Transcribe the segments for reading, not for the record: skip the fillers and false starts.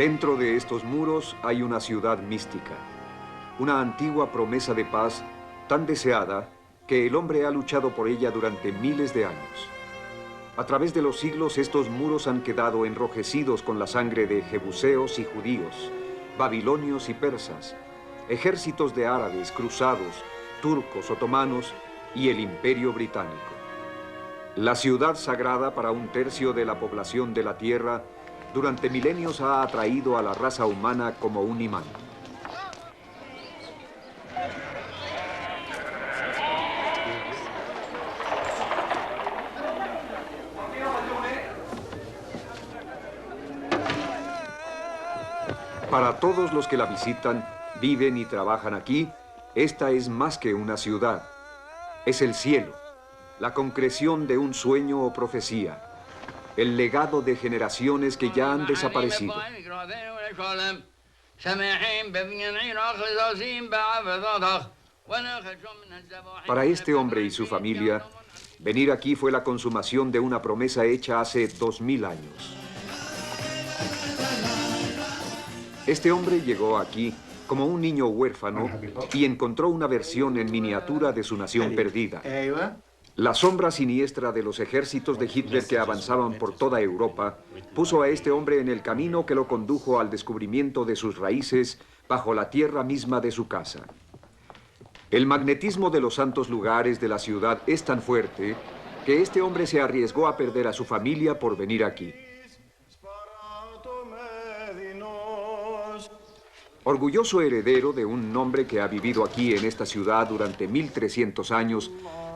Dentro de estos muros hay una ciudad mística, una antigua promesa de paz tan deseada que el hombre ha luchado por ella durante miles de años. A través de los siglos, estos muros han quedado enrojecidos con la sangre de jebuseos y judíos, babilonios y persas, ejércitos de árabes, cruzados, turcos, otomanos y el Imperio Británico. La ciudad sagrada para un tercio de la población de la Tierra durante milenios ha atraído a la raza humana como un imán. Para todos los que la visitan, viven y trabajan aquí, esta es más que una ciudad. Es el cielo, la concreción de un sueño o profecía, el legado de generaciones que ya han desaparecido. Para este hombre y su familia, venir aquí fue la consumación de una promesa hecha hace 2000 años. Este hombre llegó aquí como un niño huérfano y encontró una versión en miniatura de su nación perdida. La sombra siniestra de los ejércitos de Hitler que avanzaban por toda Europa puso a este hombre en el camino que lo condujo al descubrimiento de sus raíces bajo la tierra misma de su casa. El magnetismo de los santos lugares de la ciudad es tan fuerte que este hombre se arriesgó a perder a su familia por venir aquí. Orgulloso heredero de un nombre que ha vivido aquí en esta ciudad durante 1300 años,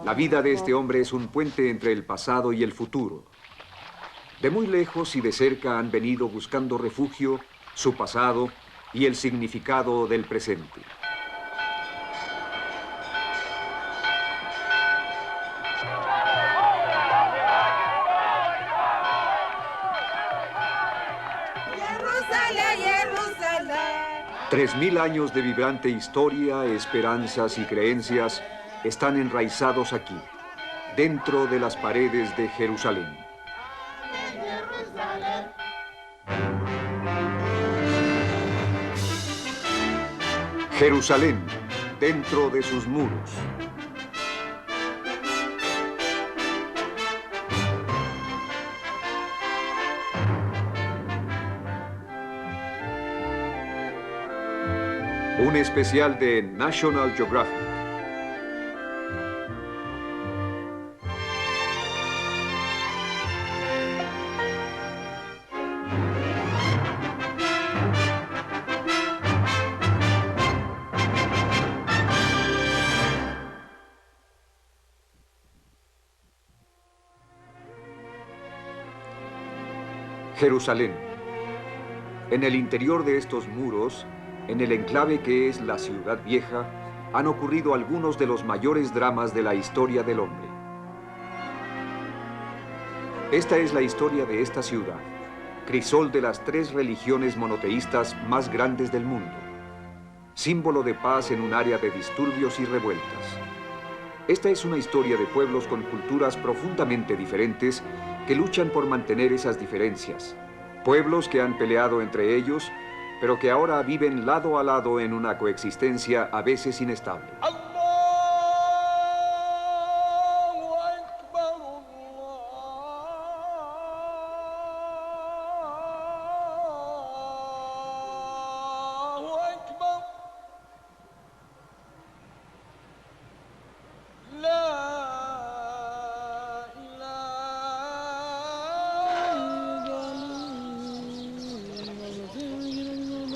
la vida de este hombre es un puente entre el pasado y el futuro. De muy lejos y de cerca han venido buscando refugio, su pasado y el significado del presente. Jerusalén, Jerusalén. 3000 años de vibrante historia, esperanzas y creencias están enraizados aquí, dentro de las paredes de Jerusalén. Jerusalén, dentro de sus muros. Un especial de National Geographic. Jerusalén. En el interior de estos muros, en el enclave que es la Ciudad Vieja, han ocurrido algunos de los mayores dramas de la historia del hombre. Esta es la historia de esta ciudad, crisol de las 3 religiones monoteístas más grandes del mundo, símbolo de paz en un área de disturbios y revueltas. Esta es una historia de pueblos con culturas profundamente diferentes que luchan por mantener esas diferencias, pueblos que han peleado entre ellos, pero que ahora viven lado a lado en una coexistencia a veces inestable.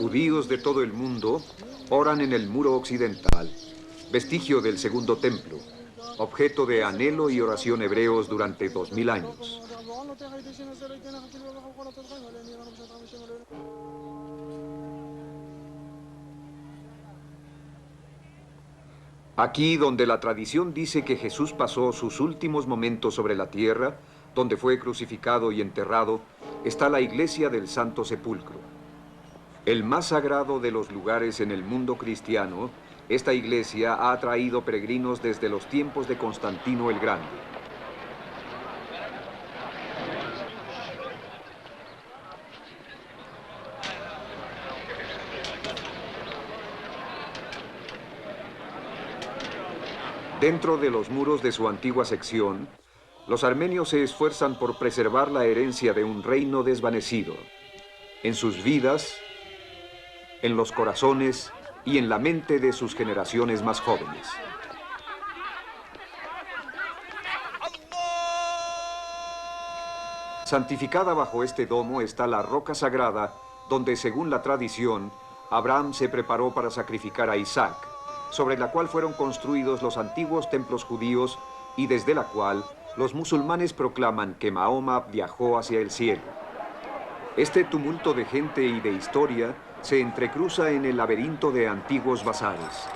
Judíos de todo el mundo oran en el muro occidental, vestigio del segundo templo, objeto de anhelo y oración hebreos durante 2000 años. Aquí, donde la tradición dice que Jesús pasó sus últimos momentos sobre la tierra, donde fue crucificado y enterrado, está la iglesia del Santo Sepulcro. El más sagrado de los lugares en el mundo cristiano, esta iglesia ha atraído peregrinos desde los tiempos de Constantino el Grande. Dentro de los muros de su antigua sección, los armenios se esfuerzan por preservar la herencia de un reino desvanecido, en sus vidas, en los corazones y en la mente de sus generaciones más jóvenes. Santificada bajo este domo está la roca sagrada, donde, según la tradición, Abraham se preparó para sacrificar a Isaac, sobre la cual fueron construidos los antiguos templos judíos y desde la cual los musulmanes proclaman que Mahoma viajó hacia el cielo. Este tumulto de gente y de historia se entrecruza en el laberinto de antiguos bazares.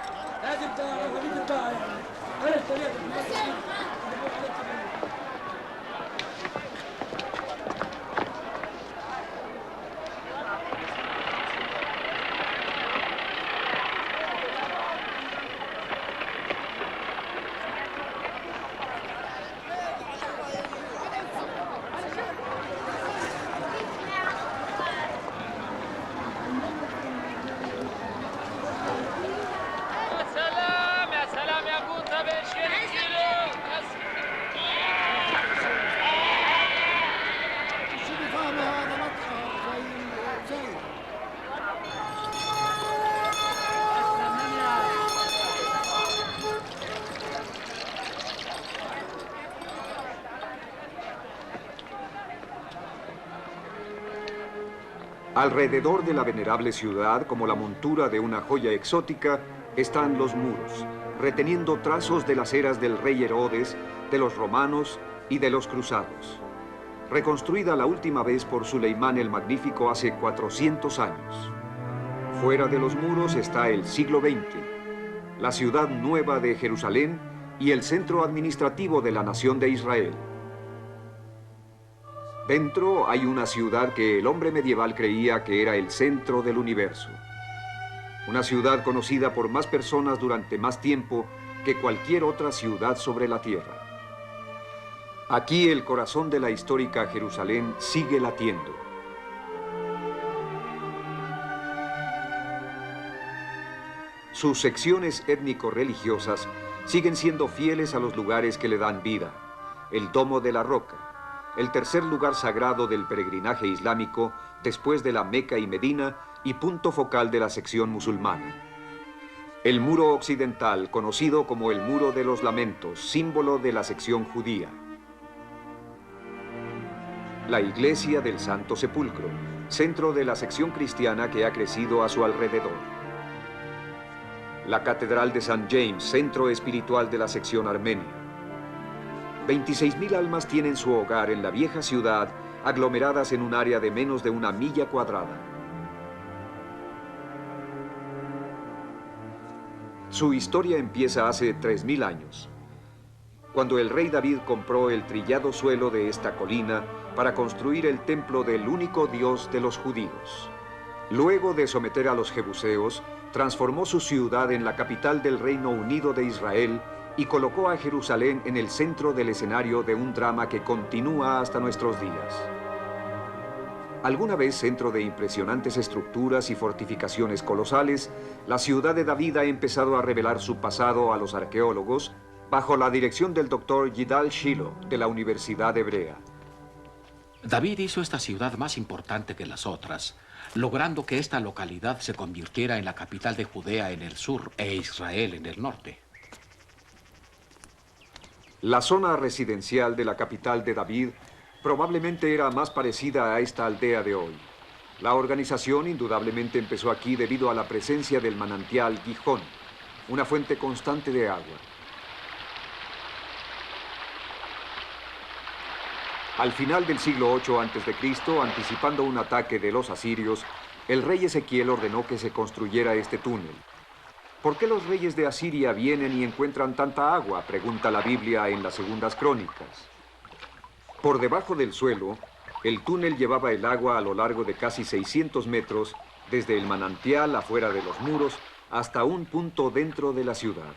Alrededor de la venerable ciudad, como la montura de una joya exótica, están los muros, reteniendo trazos de las eras del rey Herodes, de los romanos y de los cruzados. Reconstruida la última vez por Suleimán el Magnífico hace 400 años. Fuera de los muros está el siglo XX, la ciudad nueva de Jerusalén y el centro administrativo de la nación de Israel. Dentro hay una ciudad que el hombre medieval creía que era el centro del universo. Una ciudad conocida por más personas durante más tiempo que cualquier otra ciudad sobre la tierra. Aquí el corazón de la histórica Jerusalén sigue latiendo. Sus secciones étnico-religiosas siguen siendo fieles a los lugares que le dan vida. El Domo de la Roca, el tercer lugar sagrado del peregrinaje islámico después de la Meca y Medina y punto focal de la sección musulmana. El muro occidental, conocido como el Muro de los Lamentos, símbolo de la sección judía. La iglesia del Santo Sepulcro, centro de la sección cristiana que ha crecido a su alrededor. La Catedral de St. James, centro espiritual de la sección armenia. 26.000 almas tienen su hogar en la vieja ciudad, aglomeradas en un área de menos de una milla cuadrada. Su historia empieza hace 3.000 años, cuando el rey David compró el trillado suelo de esta colina para construir el templo del único Dios de los judíos. Luego de someter a los jebuseos, transformó su ciudad en la capital del Reino Unido de Israel y colocó a Jerusalén en el centro del escenario de un drama que continúa hasta nuestros días. Alguna vez centro de impresionantes estructuras y fortificaciones colosales, la ciudad de David ha empezado a revelar su pasado a los arqueólogos bajo la dirección del doctor Yidal Shiloh de la Universidad Hebrea. David hizo esta ciudad más importante que las otras, logrando que esta localidad se convirtiera en la capital de Judea en el sur e Israel en el norte. La zona residencial de la capital de David probablemente era más parecida a esta aldea de hoy. La organización indudablemente empezó aquí debido a la presencia del manantial Gijón, una fuente constante de agua. Al final del siglo VIII a.C., anticipando un ataque de los asirios, el rey Ezequiel ordenó que se construyera este túnel. ¿Por qué los reyes de Asiria vienen y encuentran tanta agua?, pregunta la Biblia en las Segundas Crónicas. Por debajo del suelo, el túnel llevaba el agua a lo largo de casi 600 metros, desde el manantial afuera de los muros hasta un punto dentro de la ciudad.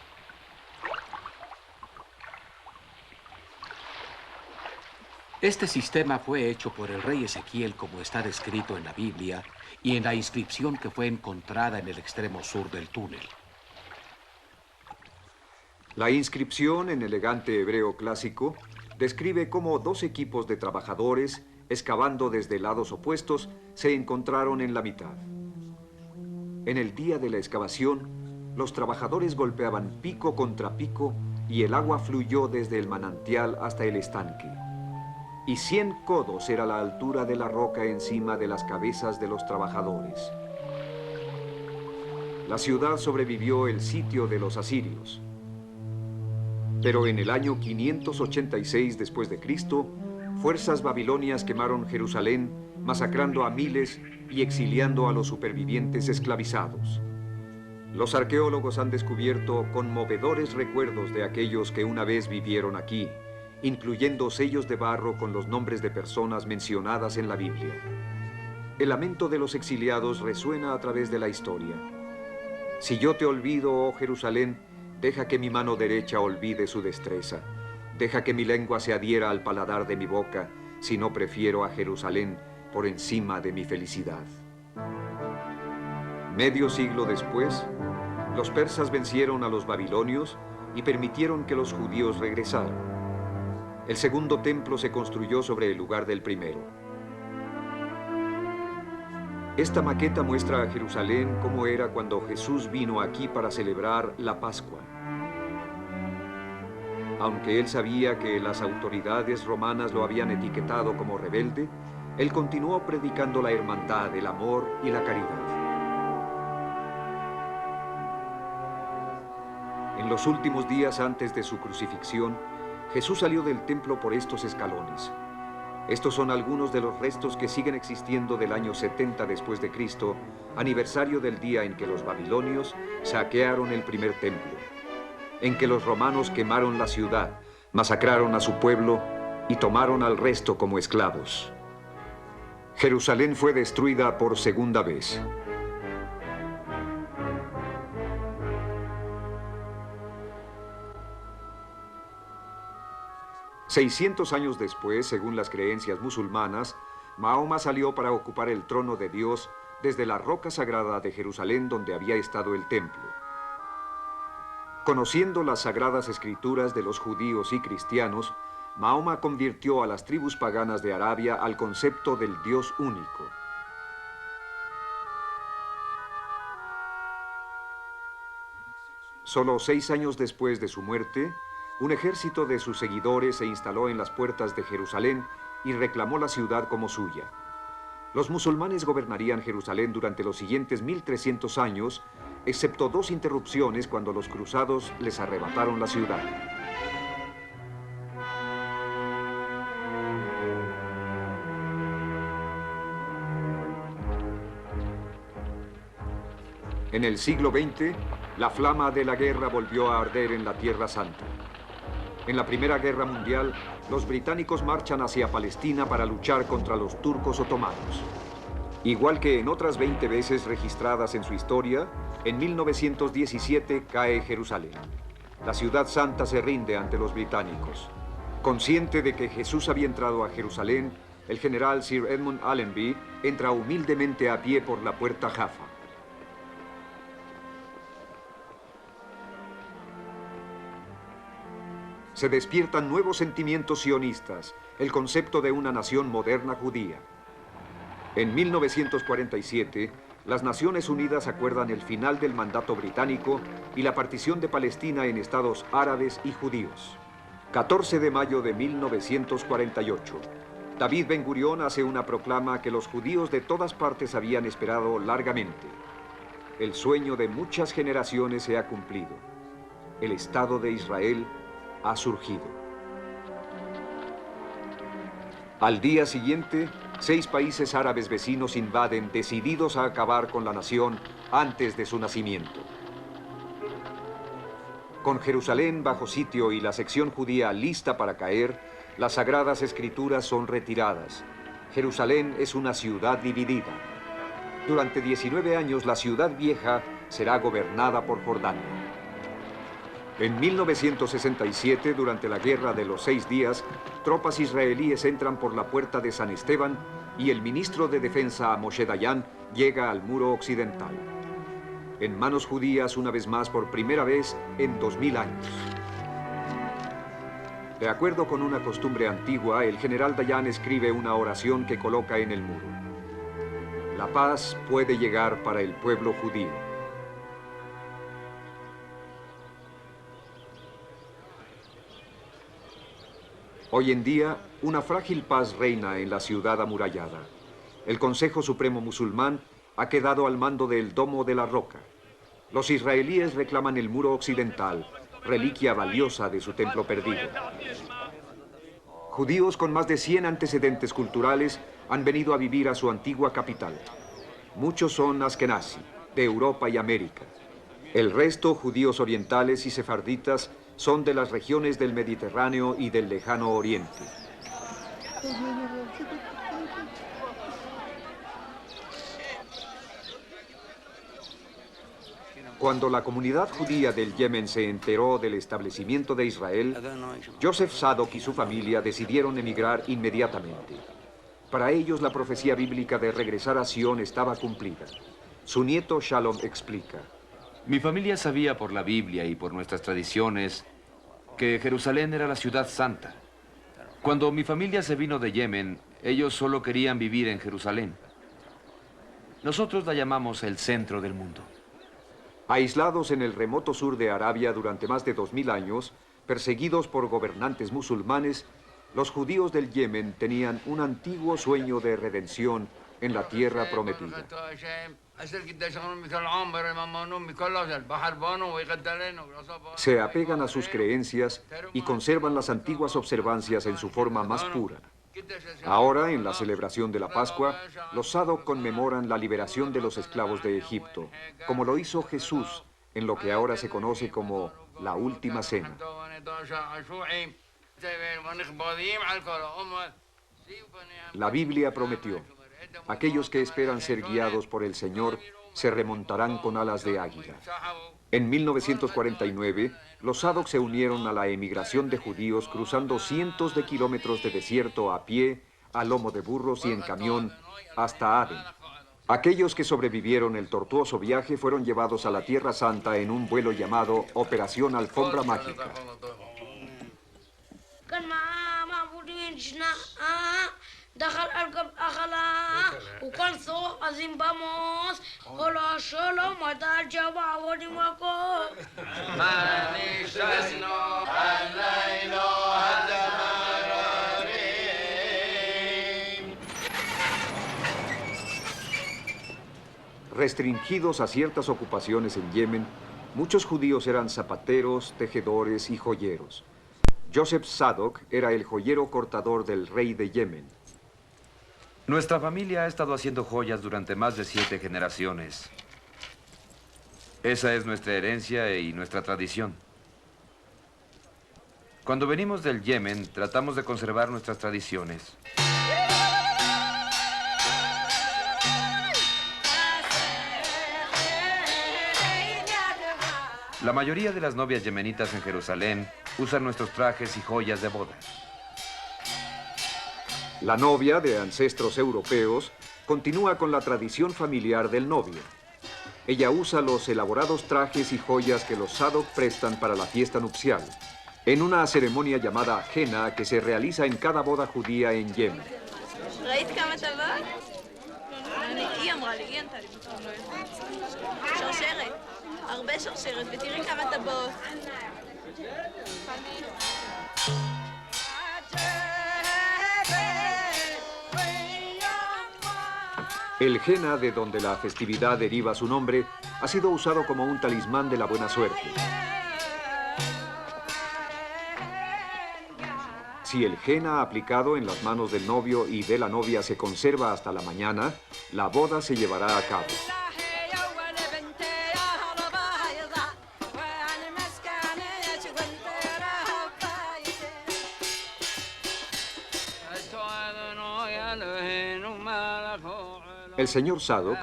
Este sistema fue hecho por el rey Ezequiel como está descrito en la Biblia y en la inscripción que fue encontrada en el extremo sur del túnel. La inscripción en elegante hebreo clásico describe cómo dos equipos de trabajadores, excavando desde lados opuestos, se encontraron en la mitad. En el día de la excavación, los trabajadores golpeaban pico contra pico y el agua fluyó desde el manantial hasta el estanque. Y 100 codos era la altura de la roca encima de las cabezas de los trabajadores. La ciudad sobrevivió el sitio de los asirios. Pero en el año 586 después de Cristo, fuerzas babilonias quemaron Jerusalén, masacrando a miles y exiliando a los supervivientes esclavizados. Los arqueólogos han descubierto conmovedores recuerdos de aquellos que una vez vivieron aquí, incluyendo sellos de barro con los nombres de personas mencionadas en la Biblia. El lamento de los exiliados resuena a través de la historia. Si yo te olvido, oh Jerusalén, deja que mi mano derecha olvide su destreza. Deja que mi lengua se adhiera al paladar de mi boca, si no prefiero a Jerusalén por encima de mi felicidad. Medio siglo después, los persas vencieron a los babilonios y permitieron que los judíos regresaran. El segundo templo se construyó sobre el lugar del primero. Esta maqueta muestra a Jerusalén cómo era cuando Jesús vino aquí para celebrar la Pascua. Aunque él sabía que las autoridades romanas lo habían etiquetado como rebelde, él continuó predicando la hermandad, el amor y la caridad. En los últimos días antes de su crucifixión, Jesús salió del templo por estos escalones. Estos son algunos de los restos que siguen existiendo del año 70 después de Cristo, aniversario del día en que los babilonios saquearon el primer templo, en que los romanos quemaron la ciudad, masacraron a su pueblo y tomaron al resto como esclavos. Jerusalén fue destruida por segunda vez. $600 años después, según las creencias musulmanas, Mahoma salió para ocupar el trono de Dios desde la roca sagrada de Jerusalén donde había estado el templo. Conociendo las sagradas escrituras de los judíos y cristianos, Mahoma convirtió a las tribus paganas de Arabia al concepto del Dios único. Solo 6 años después de su muerte, un ejército de sus seguidores se instaló en las puertas de Jerusalén y reclamó la ciudad como suya. Los musulmanes gobernarían Jerusalén durante los siguientes 1300 años, excepto 2 interrupciones cuando los cruzados les arrebataron la ciudad. En el siglo XX, la flama de la guerra volvió a arder en la Tierra Santa. En la Primera Guerra Mundial, los británicos marchan hacia Palestina para luchar contra los turcos otomanos. Igual que en otras 20 veces registradas en su historia, en 1917 cae Jerusalén. La ciudad santa se rinde ante los británicos. Consciente de que Jesús había entrado a Jerusalén, el general Sir Edmund Allenby entra humildemente a pie por la puerta Jaffa. Se despiertan nuevos sentimientos sionistas, el concepto de una nación moderna judía. En 1947, las Naciones Unidas acuerdan el final del mandato británico y la partición de Palestina en estados árabes y judíos. 14 de mayo de 1948, David Ben Gurión hace una proclama que los judíos de todas partes habían esperado largamente. El sueño de muchas generaciones se ha cumplido. El Estado de Israel ha surgido. Al día siguiente, 6 países árabes vecinos invaden, decididos a acabar con la nación antes de su nacimiento. Con Jerusalén bajo sitio y la sección judía lista para caer, las sagradas escrituras son retiradas. Jerusalén es una ciudad dividida. Durante 19 años, la ciudad vieja será gobernada por Jordania. En 1967, durante la Guerra de los 6 días, tropas israelíes entran por la puerta de San Esteban y el ministro de Defensa, Moshe Dayan, llega al muro occidental. En manos judías, una vez más, por primera vez en 2000 años. De acuerdo con una costumbre antigua, el general Dayan escribe una oración que coloca en el muro. La paz puede llegar para el pueblo judío. Hoy en día, una frágil paz reina en la ciudad amurallada. El Consejo Supremo Musulmán ha quedado al mando del Domo de la Roca. Los israelíes reclaman el muro occidental, reliquia valiosa de su templo perdido. Judíos con más de 100 antecedentes culturales han venido a vivir a su antigua capital. Muchos son askenazi, de Europa y América. El resto, judíos orientales y sefarditas, son de las regiones del Mediterráneo y del Lejano Oriente. Cuando la comunidad judía del Yemen se enteró del establecimiento de Israel, Joseph Zadok y su familia decidieron emigrar inmediatamente. Para ellos la profecía bíblica de regresar a Sion estaba cumplida. Su nieto Shalom explica. Mi familia sabía por la Biblia y por nuestras tradiciones que Jerusalén era la ciudad santa. Cuando mi familia se vino de Yemen, ellos solo querían vivir en Jerusalén. Nosotros la llamamos el centro del mundo. Aislados en el remoto sur de Arabia durante más de 2000 años, perseguidos por gobernantes musulmanes, los judíos del Yemen tenían un antiguo sueño de redención en la tierra prometida. Se apegan a sus creencias y conservan las antiguas observancias en su forma más pura. Ahora, en la celebración de la Pascua, los Zadok conmemoran la liberación de los esclavos de Egipto, como lo hizo Jesús en lo que ahora se conoce como la Última Cena. La Biblia prometió: aquellos que esperan ser guiados por el Señor se remontarán con alas de águila. En 1949, los Zadok se unieron a la emigración de judíos cruzando cientos de kilómetros de desierto a pie, a lomo de burros y en camión, hasta Aden. Aquellos que sobrevivieron el tortuoso viaje fueron llevados a la Tierra Santa en un vuelo llamado Operación Alfombra Mágica. دخل القلب أخلا وكان صوت عظيم باموس ولا شلون ما ترجع ودي ماكو ما نشتسنا الليل هذا Restringidos a ciertas ocupaciones en Yemen, muchos judíos eran zapateros, tejedores y joyeros. Joseph Zadok era el joyero cortador del rey de Yemen. Nuestra familia ha estado haciendo joyas durante más de 7 generaciones. Esa es nuestra herencia y nuestra tradición. Cuando venimos del Yemen, tratamos de conservar nuestras tradiciones. La mayoría de las novias yemenitas en Jerusalén usan nuestros trajes y joyas de boda. La novia, de ancestros europeos, continúa con la tradición familiar del novio. Ella usa los elaborados trajes y joyas que los Zadok prestan para la fiesta nupcial, en una ceremonia llamada Henna que se realiza en cada boda judía en Yemen. El henna, de donde la festividad deriva su nombre, ha sido usado como un talismán de la buena suerte. Si el henna aplicado en las manos del novio y de la novia se conserva hasta la mañana, la boda se llevará a cabo. El señor Zadok,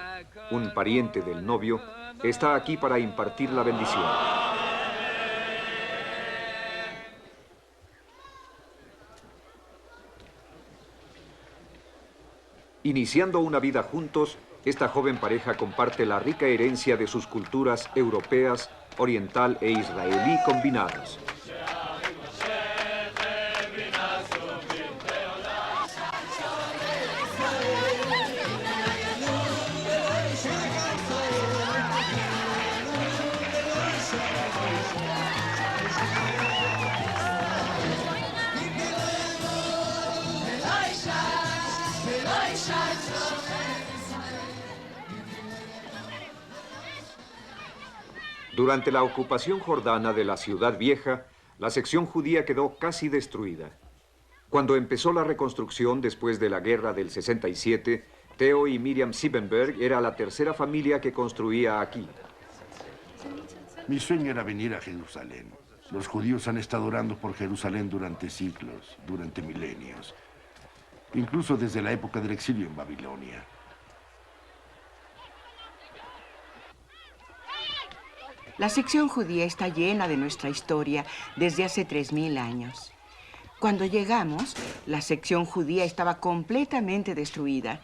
un pariente del novio, está aquí para impartir la bendición. Iniciando una vida juntos, esta joven pareja comparte la rica herencia de sus culturas europeas, oriental e israelí combinadas. Durante la ocupación jordana de la Ciudad Vieja, la sección judía quedó casi destruida. Cuando empezó la reconstrucción después de la guerra del 67, Theo y Miriam Siebenberg era la tercera familia que construía aquí. Mi sueño era venir a Jerusalén. Los judíos han estado orando por Jerusalén durante siglos, durante milenios. Incluso desde la época del exilio en Babilonia. La sección judía está llena de nuestra historia desde hace 3000 años. Cuando llegamos, la sección judía estaba completamente destruida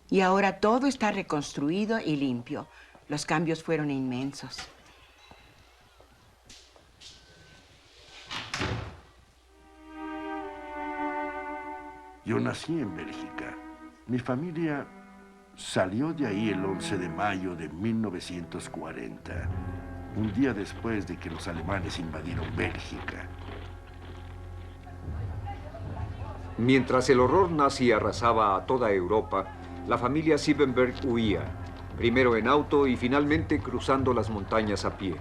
y ahora todo está reconstruido y limpio. Los cambios fueron inmensos. Yo nací en Bélgica. Mi familia salió de ahí el 11 de mayo de 1940, un día después de que los alemanes invadieron Bélgica. Mientras el horror nazi arrasaba a toda Europa, la familia Siebenberg huía, primero en auto y finalmente cruzando las montañas a pie.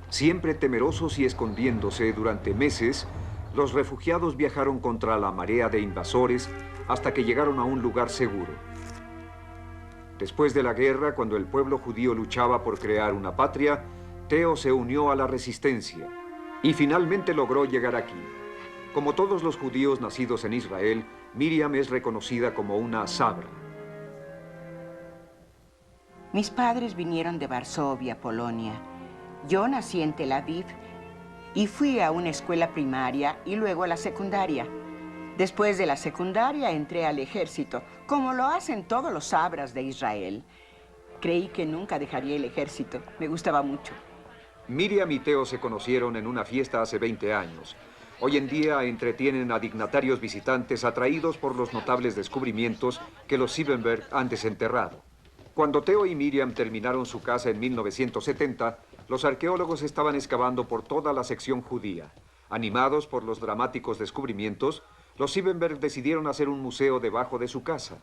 Siempre temerosos y escondiéndose durante meses, los refugiados viajaron contra la marea de invasores hasta que llegaron a un lugar seguro. Después de la guerra, cuando el pueblo judío luchaba por crear una patria, Theo se unió a la resistencia y finalmente logró llegar aquí. Como todos los judíos nacidos en Israel, Miriam es reconocida como una sabra. Mis padres vinieron de Varsovia, Polonia. Yo nací en Tel Aviv y fui a una escuela primaria y luego a la secundaria. Después de la secundaria entré al ejército, como lo hacen todos los sabras de Israel. Creí que nunca dejaría el ejército. Me gustaba mucho. Miriam y Theo se conocieron en una fiesta hace 20 años. Hoy en día entretienen a dignatarios visitantes atraídos por los notables descubrimientos que los Siebenberg han desenterrado. Cuando Theo y Miriam terminaron su casa en 1970, los arqueólogos estaban excavando por toda la sección judía. Animados por los dramáticos descubrimientos, los Siebenberg decidieron hacer un museo debajo de su casa.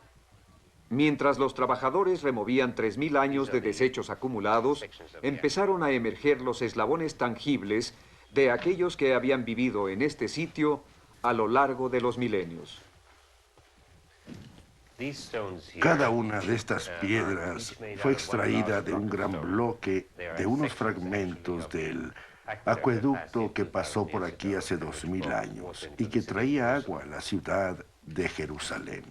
Mientras los trabajadores removían 3000 años de desechos acumulados, empezaron a emerger los eslabones tangibles de aquellos que habían vivido en este sitio a lo largo de los milenios. Cada una de estas piedras fue extraída de un gran bloque de unos fragmentos del acueducto que pasó por aquí hace 2000 años y que traía agua a la ciudad de Jerusalén.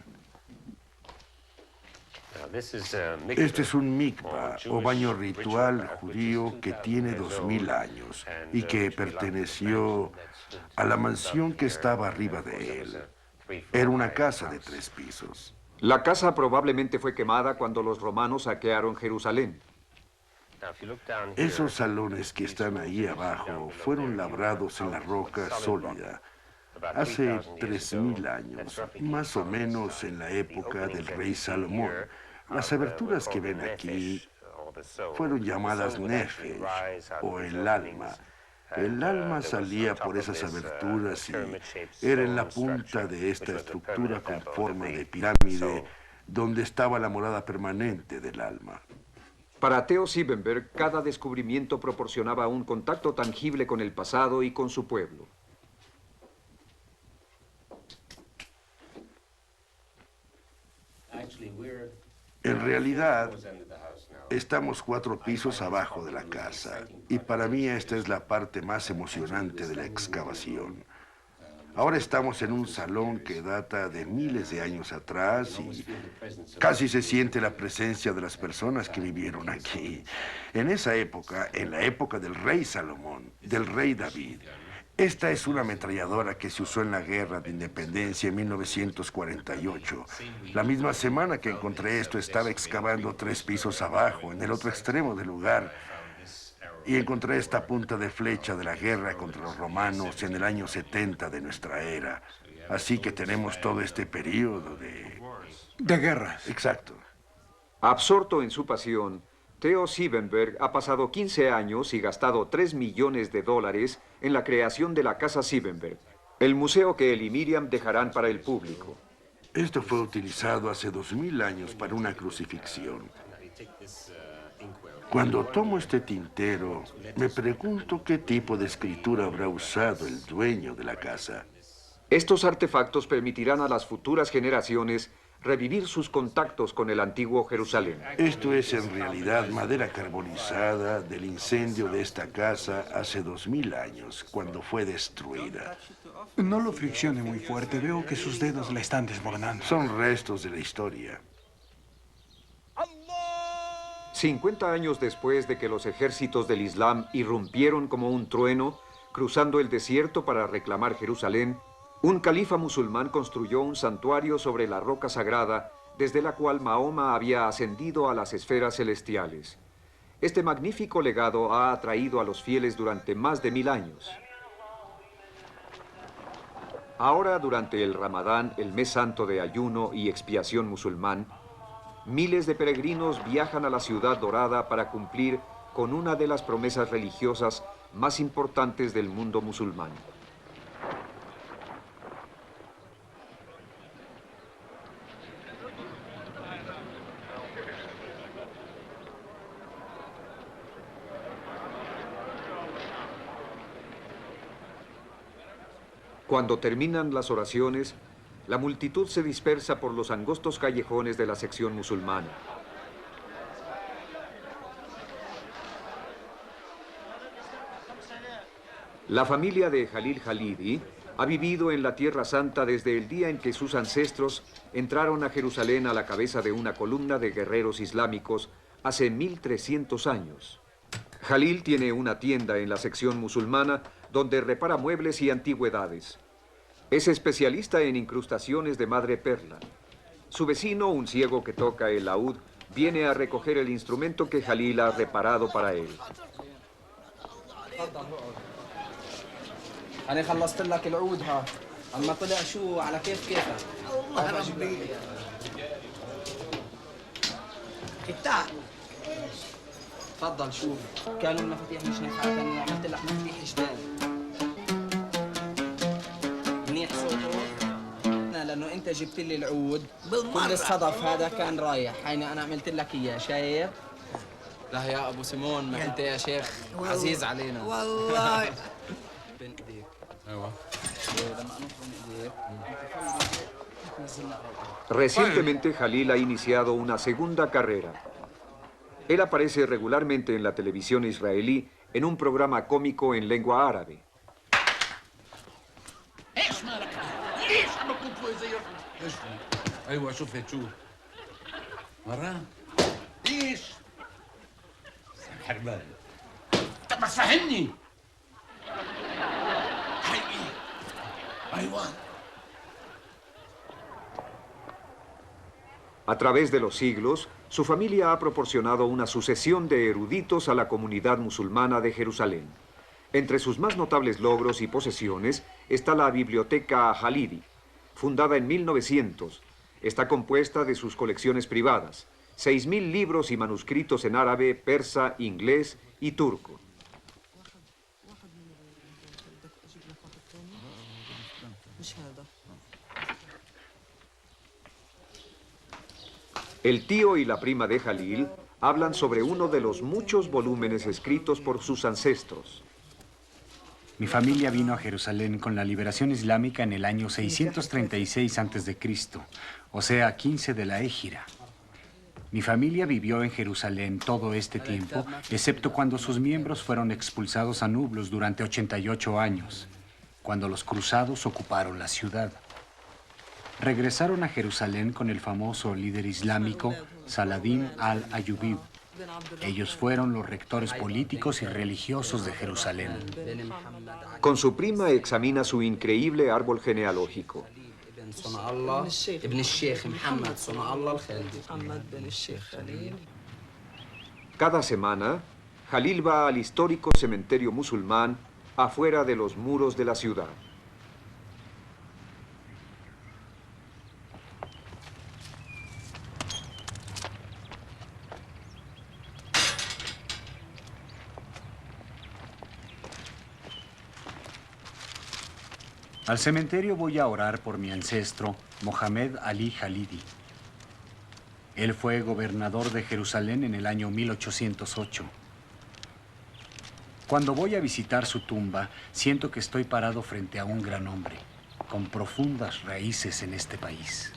Este es un mikvah, o baño ritual judío que tiene 2000 años y que perteneció a la mansión que estaba arriba de él. Era una casa de 3 pisos. La casa probablemente fue quemada cuando los romanos saquearon Jerusalén. Esos salones que están ahí abajo fueron labrados en la roca sólida hace 3000 años, más o menos en la época del rey Salomón. Las aberturas que ven aquí fueron llamadas nefesh, o el alma. El alma salía por esas aberturas y era en la punta de esta estructura con forma de pirámide donde estaba la morada permanente del alma. Para Theo Siebenberg, cada descubrimiento proporcionaba un contacto tangible con el pasado y con su pueblo. En realidad, estamos 4 pisos abajo de la casa y para mí esta es la parte más emocionante de la excavación. Ahora estamos en un salón que data de miles de años atrás y casi se siente la presencia de las personas que vivieron aquí. En esa época, en la época del rey Salomón, del rey David, esta es una ametralladora que se usó en la Guerra de Independencia en 1948. La misma semana que encontré esto, estaba excavando 3 pisos abajo, en el otro extremo del lugar, y encontré esta punta de flecha de la guerra contra los romanos en el año 70 de nuestra era. Así que tenemos todo este periodo de De guerras. Exacto. Absorto en su pasión, Theo Siebenberg ha pasado 15 años y gastado $3 millones en la creación de la Casa Siebenberg, el museo que él y Miriam dejarán para el público. Esto fue utilizado hace 2000 años para una crucifixión. Cuando tomo este tintero, me pregunto qué tipo de escritura habrá usado el dueño de la casa. Estos artefactos permitirán a las futuras generaciones revivir sus contactos con el antiguo Jerusalén. Esto es en realidad madera carbonizada del incendio de esta casa hace 2000 años, cuando fue destruida. No lo friccione muy fuerte. Veo que sus dedos la están desmoronando. Son restos de la historia. 50 años después de que los ejércitos del Islam irrumpieron como un trueno, cruzando el desierto para reclamar Jerusalén, un califa musulmán construyó un santuario sobre la roca sagrada, desde la cual Mahoma había ascendido a las esferas celestiales. Este magnífico legado ha atraído a los fieles durante más de 1000 años. Ahora, durante el Ramadán, el mes santo de ayuno y expiación musulmán, miles de peregrinos viajan a la ciudad dorada para cumplir con una de las promesas religiosas más importantes del mundo musulmán. Cuando terminan las oraciones, la multitud se dispersa por los angostos callejones de la sección musulmana. La familia de Jalil Jalidi ha vivido en la Tierra Santa desde el día en que sus ancestros entraron a Jerusalén a la cabeza de una columna de guerreros islámicos hace 1300 años. Jalil tiene una tienda en la sección musulmana donde repara muebles y antigüedades. Es especialista en incrustaciones de madreperla. Su vecino, un ciego que toca el laúd, viene a recoger el instrumento que Jalil ha reparado para él. أنا خلصت لك العود ها أما طلع شو على كيفك الله ربي افتح تفضل شوف كانوا المفاتيح مش نافعة كان عملت لك مفاتيح جداد منيح صوته لأنه أنت جبت لي العود كل الصدف هذا كان رايح هيني أنا عملت لك إياه شايف لا يا أبو سيمون ما أنت يا شيخ عزيز علينا والله بين إيديك Recientemente, Jalil ha iniciado una segunda carrera. Él aparece regularmente en la televisión israelí en un programa cómico en lengua árabe. A través de los siglos, su familia ha proporcionado una sucesión de eruditos a la comunidad musulmana de Jerusalén. Entre sus más notables logros y posesiones está la Biblioteca Jalidi, fundada en 1900. Está compuesta de sus colecciones privadas, 6000 libros y manuscritos en árabe, persa, inglés y turco. El tío y la prima de Jalil hablan sobre uno de los muchos volúmenes escritos por sus ancestros. Mi familia vino a Jerusalén con la liberación islámica en el año 636 a.C., o sea, 15 de la Égira. Mi familia vivió en Jerusalén todo este tiempo, excepto cuando sus miembros fueron expulsados a Nablus durante 88 años, cuando los cruzados ocuparon la ciudad. Regresaron a Jerusalén con el famoso líder islámico Saladín al-Ayyubí. Ellos fueron los rectores políticos y religiosos de Jerusalén. Con su prima examina su increíble árbol genealógico. Cada semana, Jalil va al histórico cementerio musulmán afuera de los muros de la ciudad. Al cementerio voy a orar por mi ancestro, Mohamed Ali Khalidi. Él fue gobernador de Jerusalén en el año 1808. Cuando voy a visitar su tumba, siento que estoy parado frente a un gran hombre, con profundas raíces en este país.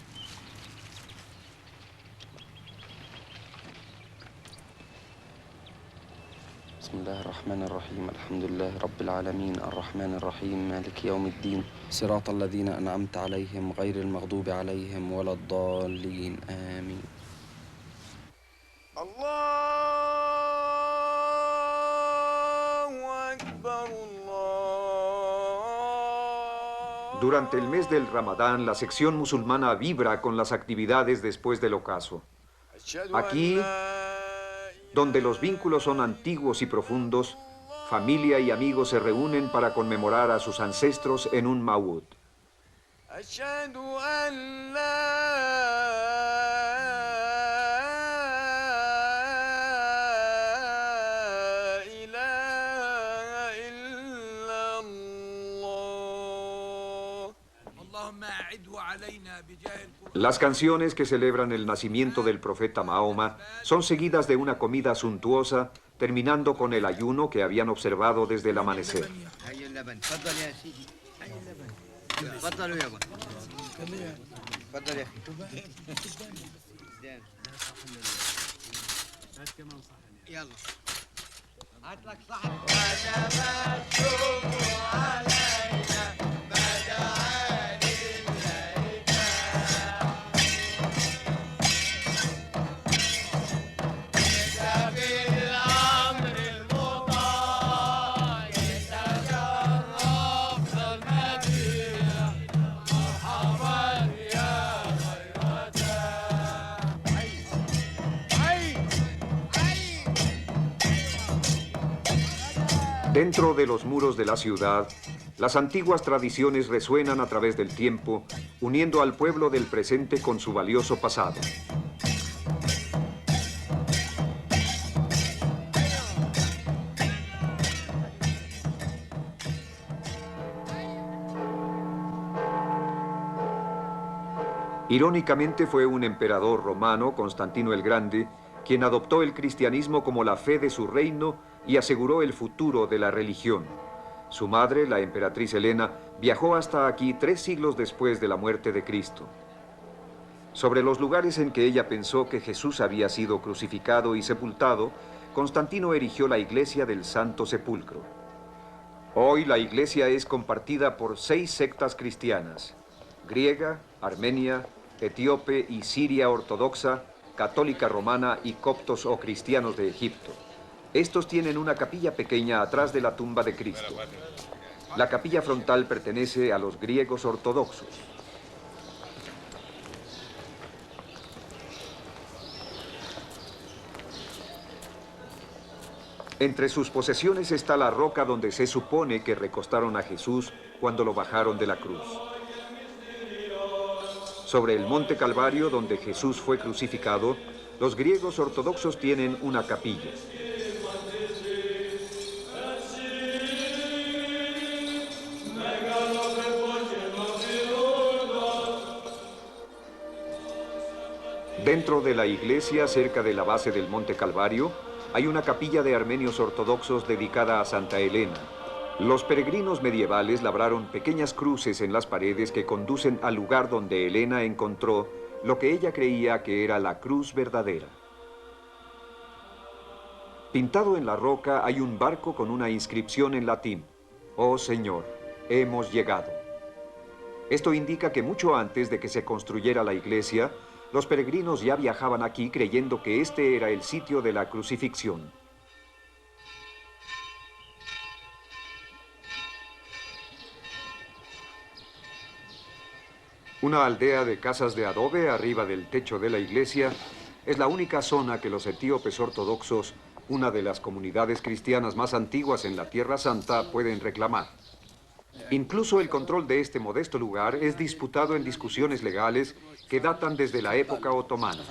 بسم الله الرحمن الرحيم الحمد لله رب العالمين الرحمن الرحيم مالك يوم الدين صراط الذين أنعمت عليهم غير المغضوب عليهم ولا الضالين آمين الله أكبر الله. Durante el mes del Ramadán, la sección musulmana vibra con las actividades después del ocaso. Aquí, donde los vínculos son antiguos y profundos, familia y amigos se reúnen para conmemorar a sus ancestros en un maúd. Las canciones que celebran el nacimiento del profeta Mahoma son seguidas de una comida suntuosa, terminando con el ayuno que habían observado desde el amanecer. Dentro de los muros de la ciudad, las antiguas tradiciones resuenan a través del tiempo, uniendo al pueblo del presente con su valioso pasado. Irónicamente, fue un emperador romano, Constantino el Grande, quien adoptó el cristianismo como la fe de su reino y aseguró el futuro de la religión. Su madre, la emperatriz Helena, viajó hasta aquí 3 siglos después de la muerte de Cristo. Sobre los lugares en que ella pensó que Jesús había sido crucificado y sepultado, Constantino erigió la iglesia del Santo Sepulcro. Hoy la iglesia es compartida por 6 sectas cristianas: griega, armenia, etíope y siria ortodoxa, católica romana y coptos o cristianos de Egipto. Estos tienen una capilla pequeña atrás de la tumba de Cristo. La capilla frontal pertenece a los griegos ortodoxos. Entre sus posesiones está la roca donde se supone que recostaron a Jesús cuando lo bajaron de la cruz. Sobre el monte Calvario, donde Jesús fue crucificado, los griegos ortodoxos tienen una capilla. Dentro de la iglesia, cerca de la base del monte Calvario, hay una capilla de armenios ortodoxos dedicada a Santa Helena. Los peregrinos medievales labraron pequeñas cruces en las paredes que conducen al lugar donde Helena encontró lo que ella creía que era la cruz verdadera. Pintado en la roca hay un barco con una inscripción en latín: «Oh Señor, hemos llegado». Esto indica que mucho antes de que se construyera la iglesia, los peregrinos ya viajaban aquí creyendo que este era el sitio de la crucifixión. Una aldea de casas de adobe arriba del techo de la iglesia es la única zona que los etíopes ortodoxos, una de las comunidades cristianas más antiguas en la Tierra Santa, pueden reclamar. Incluso el control de este modesto lugar es disputado en discusiones legales que datan desde la época otomana.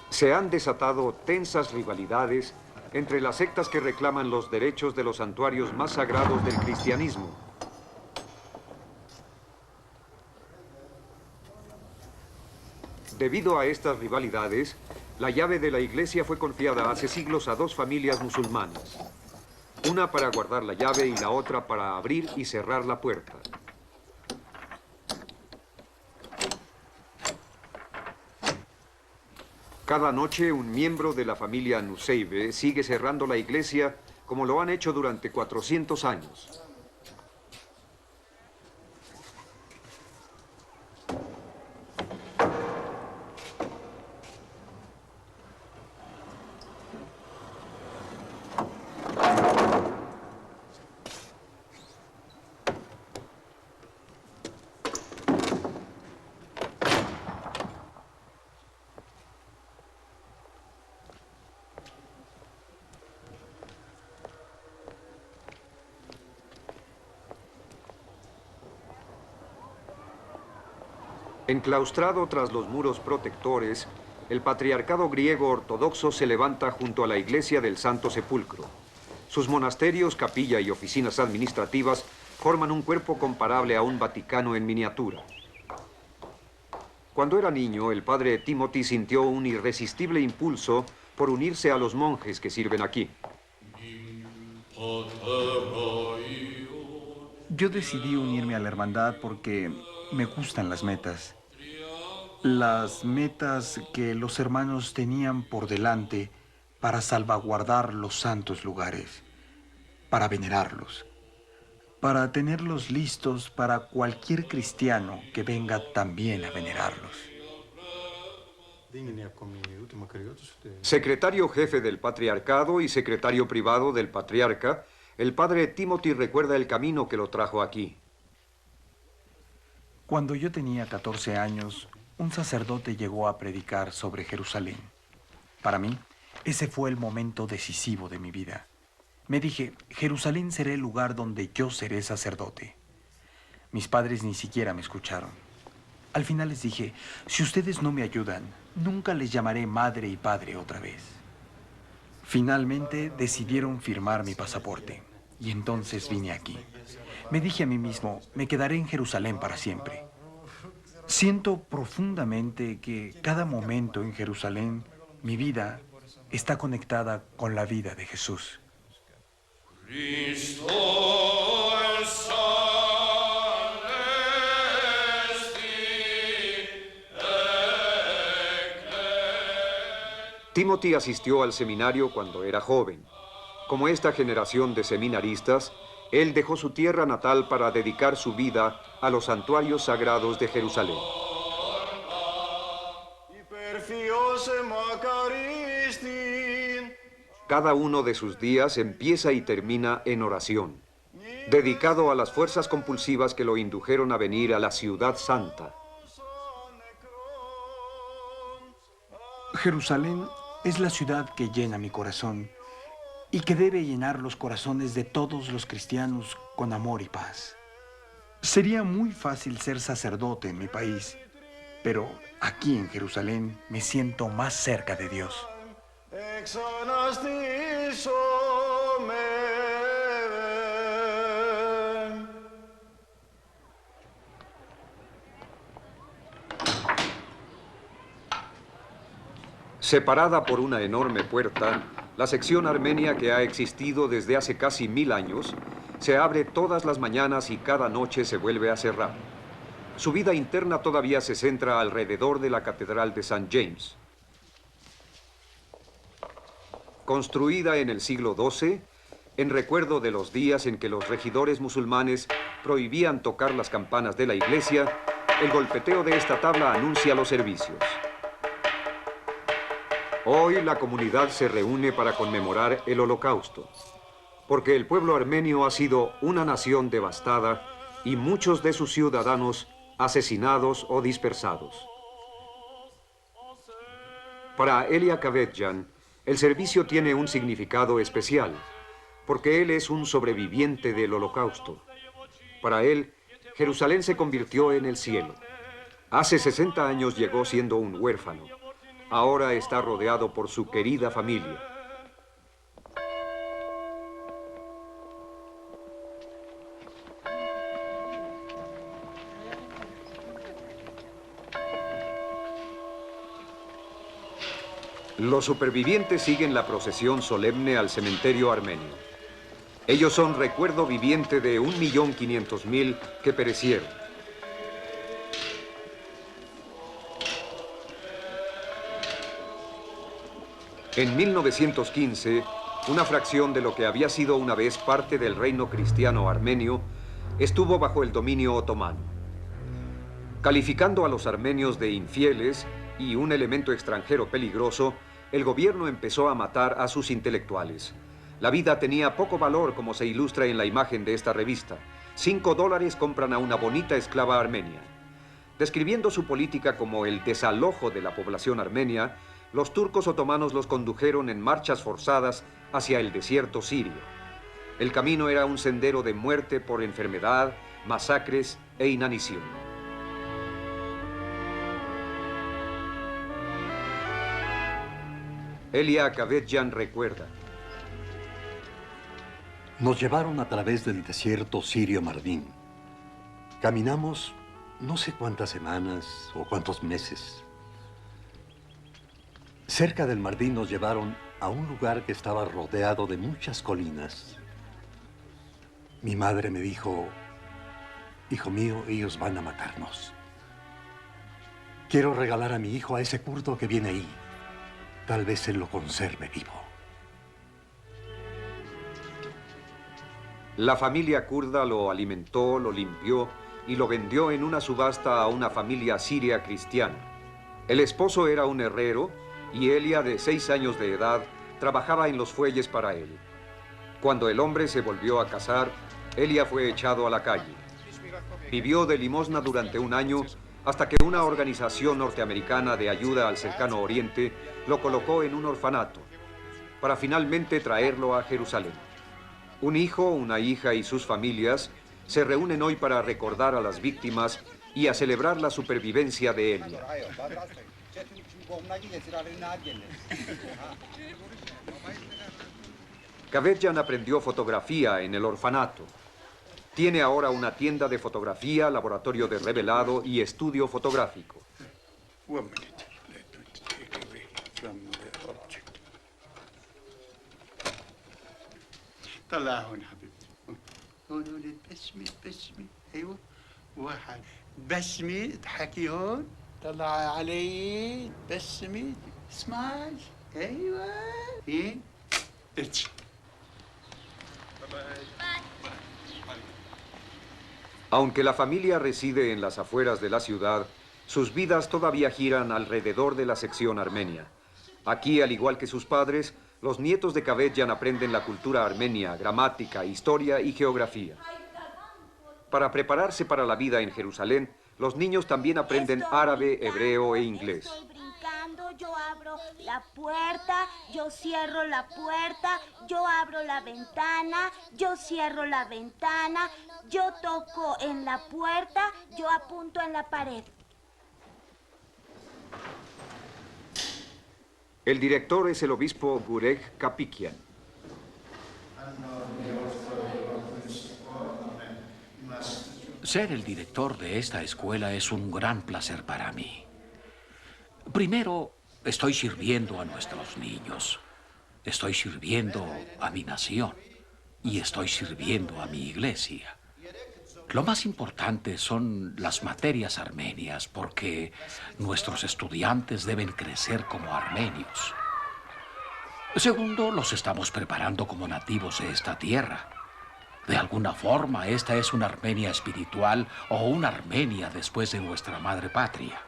Se han desatado tensas rivalidades entre las sectas que reclaman los derechos de los santuarios más sagrados del cristianismo. Debido a estas rivalidades, la llave de la iglesia fue confiada hace siglos a dos familias musulmanas. Una para guardar la llave y la otra para abrir y cerrar la puerta. Cada noche un miembro de la familia Nuseibe sigue cerrando la iglesia como lo han hecho durante 400 años. Enclaustrado tras los muros protectores, el patriarcado griego ortodoxo se levanta junto a la iglesia del Santo Sepulcro. Sus monasterios, capilla y oficinas administrativas forman un cuerpo comparable a un Vaticano en miniatura. Cuando era niño, el padre Timothy sintió un irresistible impulso por unirse a los monjes que sirven aquí. Yo decidí unirme a la hermandad porque me gustan las metas. Las metas que los hermanos tenían por delante para salvaguardar los santos lugares, para venerarlos, para tenerlos listos para cualquier cristiano que venga también a venerarlos. Secretario jefe del patriarcado y secretario privado del patriarca, el padre Timothy recuerda el camino que lo trajo aquí. Cuando yo tenía 14 años, un sacerdote llegó a predicar sobre Jerusalén. Para mí, ese fue el momento decisivo de mi vida. Me dije, Jerusalén será el lugar donde yo seré sacerdote. Mis padres ni siquiera me escucharon. Al final les dije, si ustedes no me ayudan, nunca les llamaré madre y padre otra vez. Finalmente decidieron firmar mi pasaporte y entonces vine aquí. Me dije a mí mismo, me quedaré en Jerusalén para siempre. Siento profundamente que cada momento en Jerusalén, mi vida está conectada con la vida de Jesús. Timothy asistió al seminario cuando era joven. Como esta generación de seminaristas, él dejó su tierra natal para dedicar su vida a los santuarios sagrados de Jerusalén. Cada uno de sus días empieza y termina en oración, dedicado a las fuerzas compulsivas que lo indujeron a venir a la ciudad santa. Jerusalén es la ciudad que llena mi corazón y que debe llenar los corazones de todos los cristianos con amor y paz. Sería muy fácil ser sacerdote en mi país, pero aquí en Jerusalén me siento más cerca de Dios. Separada por una enorme puerta, la sección armenia que ha existido desde hace casi 1000 años se abre todas las mañanas y cada noche se vuelve a cerrar. Su vida interna todavía se centra alrededor de la Catedral de St. James. Construida en el siglo XII, en recuerdo de los días en que los regidores musulmanes prohibían tocar las campanas de la iglesia, el golpeteo de esta tabla anuncia los servicios. Hoy la comunidad se reúne para conmemorar el Holocausto, porque el pueblo armenio ha sido una nación devastada y muchos de sus ciudadanos asesinados o dispersados. Para Elia Kavedjan, el servicio tiene un significado especial, porque él es un sobreviviente del Holocausto. Para él, Jerusalén se convirtió en el cielo. Hace 60 años llegó siendo un huérfano. Ahora está rodeado por su querida familia. Los supervivientes siguen la procesión solemne al cementerio armenio. Ellos son recuerdo viviente de 1.500.000 que perecieron. En 1915, una fracción de lo que había sido una vez parte del reino cristiano armenio estuvo bajo el dominio otomano. Calificando a los armenios de infieles y un elemento extranjero peligroso, el gobierno empezó a matar a sus intelectuales. La vida tenía poco valor, como se ilustra en la imagen de esta revista. $5 compran a una bonita esclava armenia. Describiendo su política como el desalojo de la población armenia, los turcos otomanos los condujeron en marchas forzadas hacia el desierto sirio. El camino era un sendero de muerte por enfermedad, masacres e inanición. Elia Kavedjan recuerda. Nos llevaron a través del desierto sirio Mardin. Caminamos no sé cuántas semanas o cuántos meses. Cerca del Mardin nos llevaron a un lugar que estaba rodeado de muchas colinas. Mi madre me dijo, hijo mío, ellos van a matarnos. Quiero regalar a mi hijo a ese kurdo que viene ahí. Tal vez él lo conserve vivo. La familia kurda lo alimentó, lo limpió y lo vendió en una subasta a una familia siria cristiana. El esposo era un herrero y Elia, de 6 años de edad, trabajaba en los fuelles para él. Cuando el hombre se volvió a casar, Elia fue echado a la calle. Vivió de limosna durante 1 año hasta que una organización norteamericana de ayuda al cercano oriente lo colocó en un orfanato, para finalmente traerlo a Jerusalén. Un hijo, una hija y sus familias se reúnen hoy para recordar a las víctimas y a celebrar la supervivencia de Elia. Kavedjan aprendió fotografía en el orfanato. Tiene ahora una tienda de fotografía, laboratorio de revelado y estudio fotográfico. طلع هون حبيبتي هون تبسمي تبسمي ايوه واحد تبسمي اضحكي هون طلعي علي تبسمي سمايل ايوه ايه اتش Aunque la familia reside en las afueras de la ciudad, sus vidas todavía giran alrededor de la sección armenia. Aquí, al igual que sus padres, los nietos de Kavedjan aprenden la cultura armenia, gramática, historia y geografía. Para prepararse para la vida en Jerusalén, los niños también aprenden árabe, hebreo e inglés. Estoy brincando, yo abro la puerta, yo cierro la puerta, yo abro la ventana, yo cierro la ventana, yo toco en la puerta, yo apunto en la pared. El director es el obispo Gureg Kapikian. Ser el director de esta escuela es un gran placer para mí. Primero, estoy sirviendo a nuestros niños. Estoy sirviendo a mi nación. Y estoy sirviendo a mi iglesia. Lo más importante son las materias armenias, porque nuestros estudiantes deben crecer como armenios. Segundo, los estamos preparando como nativos de esta tierra. De alguna forma, esta es una Armenia espiritual o una Armenia después de nuestra madre patria.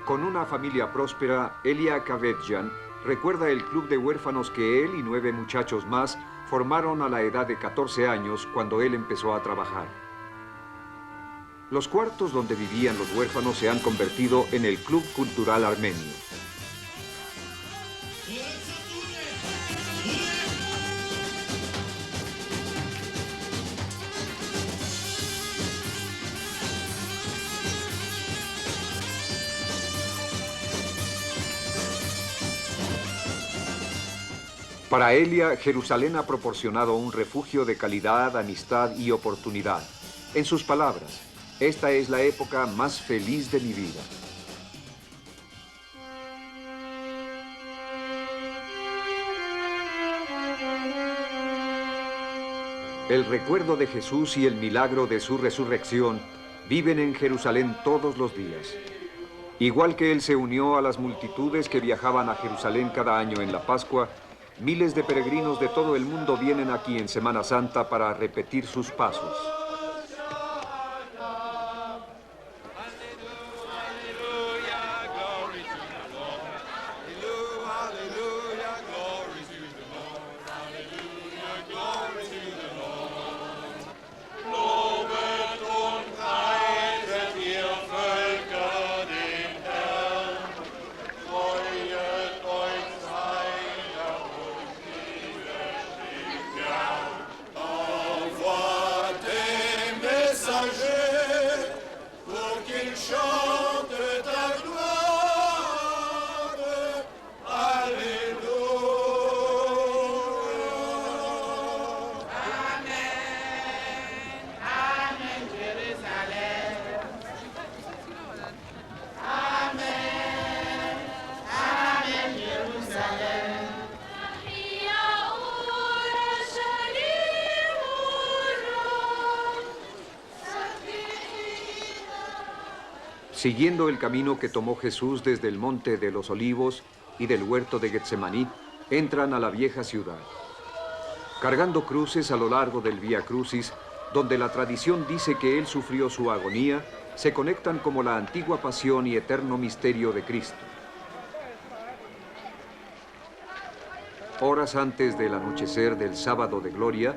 Con una familia próspera, Elia Kavedjan recuerda el club de huérfanos que él y 9 muchachos más formaron a la edad de 14 años cuando él empezó a trabajar. Los cuartos donde vivían los huérfanos se han convertido en el Club Cultural Armenio. Para Elia, Jerusalén ha proporcionado un refugio de calidad, amistad y oportunidad. En sus palabras, esta es la época más feliz de mi vida. El recuerdo de Jesús y el milagro de su resurrección viven en Jerusalén todos los días. Igual que Él se unió a las multitudes que viajaban a Jerusalén cada año en la Pascua, miles de peregrinos de todo el mundo vienen aquí en Semana Santa para repetir sus pasos. Siguiendo el camino que tomó Jesús desde el Monte de los Olivos y del huerto de Getsemaní, entran a la vieja ciudad. Cargando cruces a lo largo del Vía Crucis, donde la tradición dice que Él sufrió su agonía, se conectan como la antigua pasión y eterno misterio de Cristo. Horas antes del anochecer del sábado de gloria,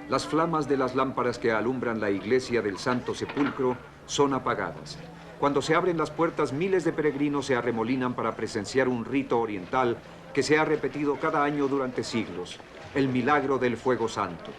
las flamas de las lámparas que alumbran la iglesia del Santo Sepulcro son apagadas. Cuando se abren las puertas, miles de peregrinos se arremolinan para presenciar un rito oriental que se ha repetido cada año durante siglos, el milagro del fuego santo.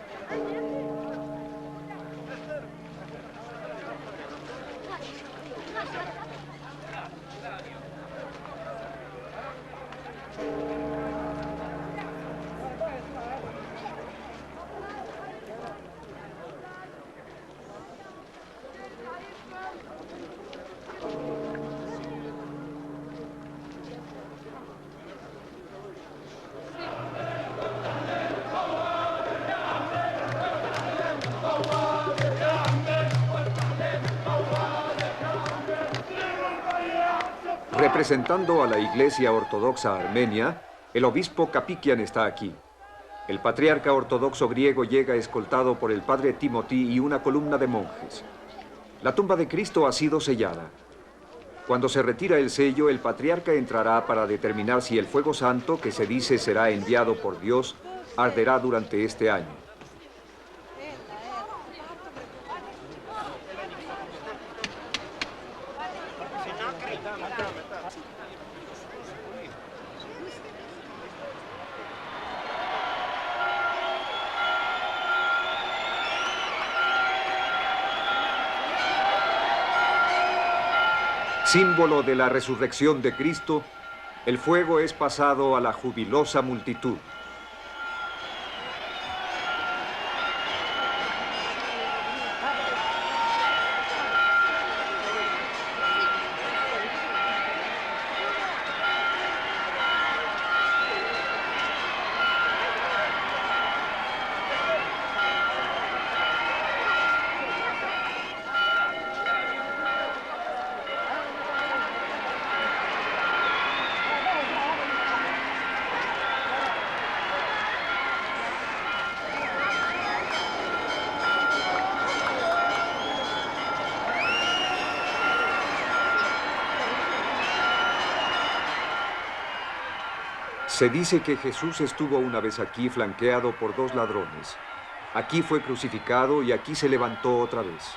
Representando a la Iglesia Ortodoxa Armenia, el obispo Kapikian está aquí. El patriarca ortodoxo griego llega escoltado por el padre Timothy y una columna de monjes. La tumba de Cristo ha sido sellada. Cuando se retira el sello, el patriarca entrará para determinar si el fuego santo, que se dice será enviado por Dios, arderá durante este año. Símbolo de la resurrección de Cristo, el fuego es pasado a la jubilosa multitud. Se dice que Jesús estuvo una vez aquí flanqueado por dos ladrones. Aquí fue crucificado y aquí se levantó otra vez.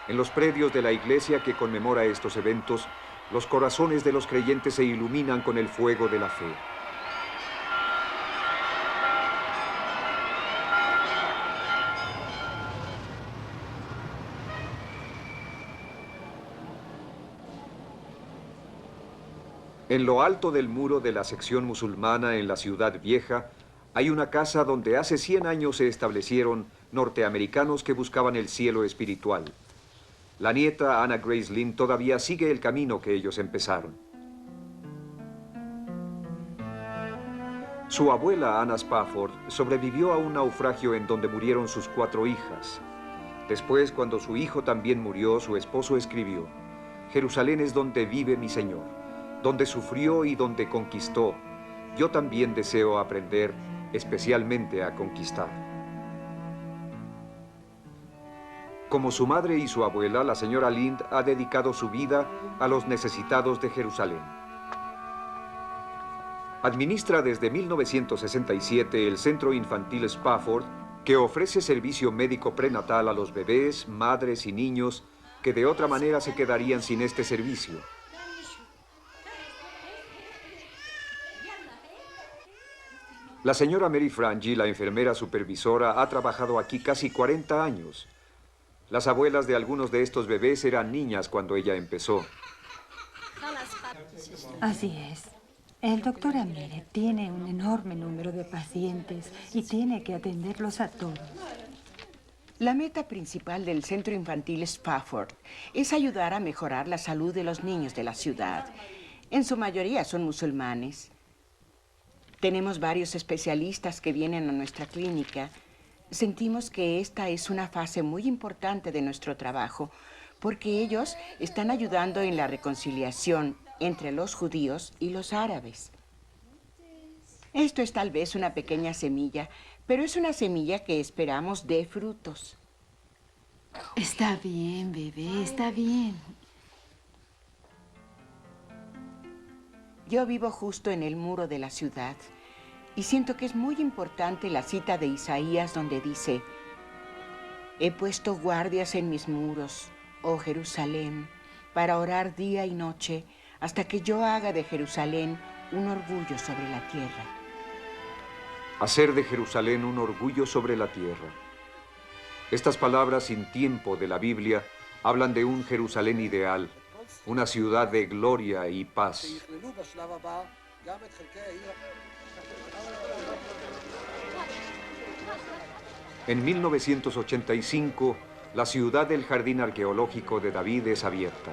En los predios de la iglesia que conmemora estos eventos, los corazones de los creyentes se iluminan con el fuego de la fe. En lo alto del muro de la sección musulmana en la Ciudad Vieja, hay una casa donde hace 100 años se establecieron norteamericanos que buscaban el cielo espiritual. La nieta Anna Grace Lynn todavía sigue el camino que ellos empezaron. Su abuela, Anna Spafford, sobrevivió a un naufragio en donde murieron sus 4 hijas. Después, cuando su hijo también murió, su esposo escribió: Jerusalén es donde vive mi Señor, donde sufrió y donde conquistó. Yo también deseo aprender, especialmente a conquistar. Como su madre y su abuela, la señora Lind ha dedicado su vida a los necesitados de Jerusalén. Administra desde 1967 el Centro Infantil Spafford, que ofrece servicio médico prenatal a los bebés, madres y niños que de otra manera se quedarían sin este servicio. La señora Mary Frangi, la enfermera supervisora, ha trabajado aquí casi 40 años. Las abuelas de algunos de estos bebés eran niñas cuando ella empezó. Así es. El doctor Amire tiene un enorme número de pacientes y tiene que atenderlos a todos. La meta principal del Centro Infantil Spafford es ayudar a mejorar la salud de los niños de la ciudad. En su mayoría son musulmanes. Tenemos varios especialistas que vienen a nuestra clínica. Sentimos que esta es una fase muy importante de nuestro trabajo porque ellos están ayudando en la reconciliación entre los judíos y los árabes. Esto es tal vez una pequeña semilla, pero es una semilla que esperamos dé frutos. Está bien, bebé, está bien. Yo vivo justo en el muro de la ciudad y siento que es muy importante la cita de Isaías donde dice: he puesto guardias en mis muros, oh Jerusalén, para orar día y noche hasta que yo haga de Jerusalén un orgullo sobre la tierra. Hacer de Jerusalén un orgullo sobre la tierra. Estas palabras sin tiempo de la Biblia hablan de un Jerusalén ideal, una ciudad de gloria y paz. En 1985, la ciudad del Jardín Arqueológico de David es abierta.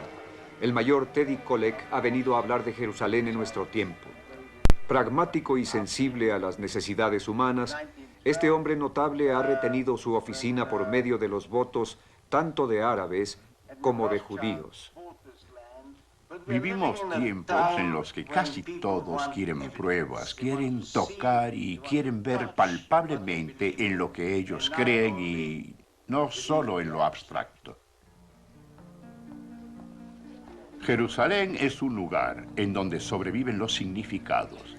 El mayor Teddy Kollek ha venido a hablar de Jerusalén en nuestro tiempo. Pragmático y sensible a las necesidades humanas, este hombre notable ha retenido su oficina por medio de los votos tanto de árabes como de judíos. Vivimos tiempos en los que casi todos quieren pruebas, quieren tocar y quieren ver palpablemente en lo que ellos creen y no solo en lo abstracto. Jerusalén es un lugar en donde sobreviven los significados,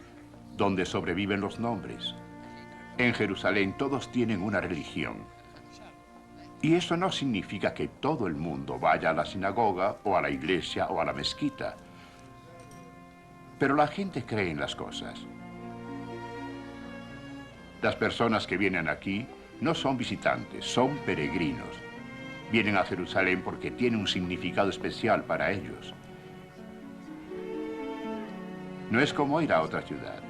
donde sobreviven los nombres. En Jerusalén todos tienen una religión. Y eso no significa que todo el mundo vaya a la sinagoga o a la iglesia o a la mezquita. Pero la gente cree en las cosas. Las personas que vienen aquí no son visitantes, son peregrinos. Vienen a Jerusalén porque tiene un significado especial para ellos. No es como ir a otra ciudad.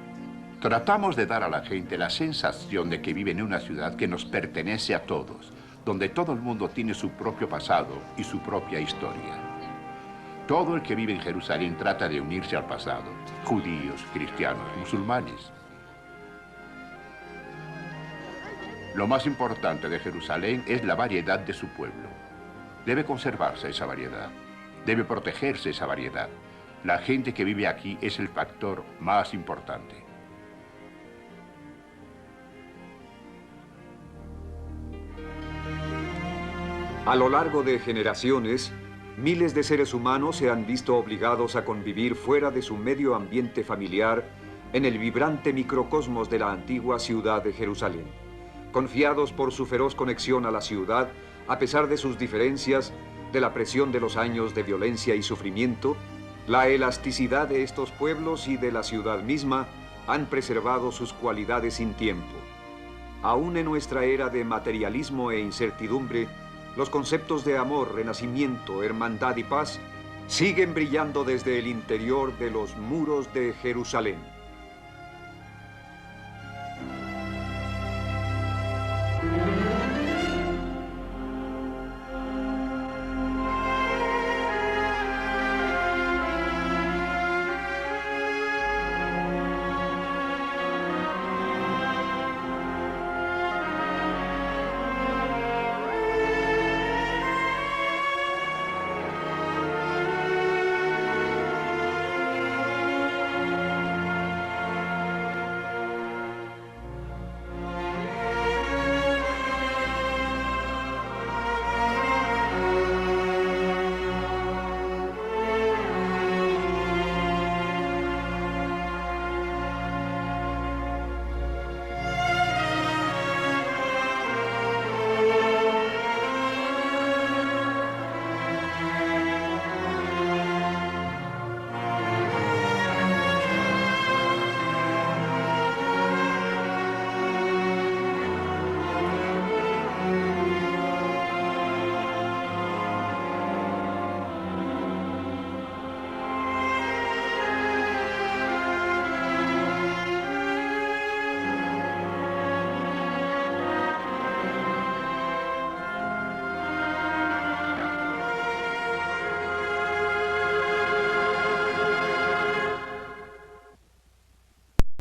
Tratamos de dar a la gente la sensación de que vive en una ciudad que nos pertenece a todos, donde todo el mundo tiene su propio pasado y su propia historia. Todo el que vive en Jerusalén trata de unirse al pasado, judíos, cristianos, musulmanes. Lo más importante de Jerusalén es la variedad de su pueblo. Debe conservarse esa variedad, debe protegerse esa variedad. La gente que vive aquí es el factor más importante. A lo largo de generaciones, miles de seres humanos se han visto obligados a convivir fuera de su medio ambiente familiar en el vibrante microcosmos de la antigua ciudad de Jerusalén. Confiados por su feroz conexión a la ciudad, a pesar de sus diferencias, de la presión de los años de violencia y sufrimiento, la elasticidad de estos pueblos y de la ciudad misma han preservado sus cualidades sin tiempo. Aún en nuestra era de materialismo e incertidumbre, los conceptos de amor, renacimiento, hermandad y paz siguen brillando desde el interior de los muros de Jerusalén.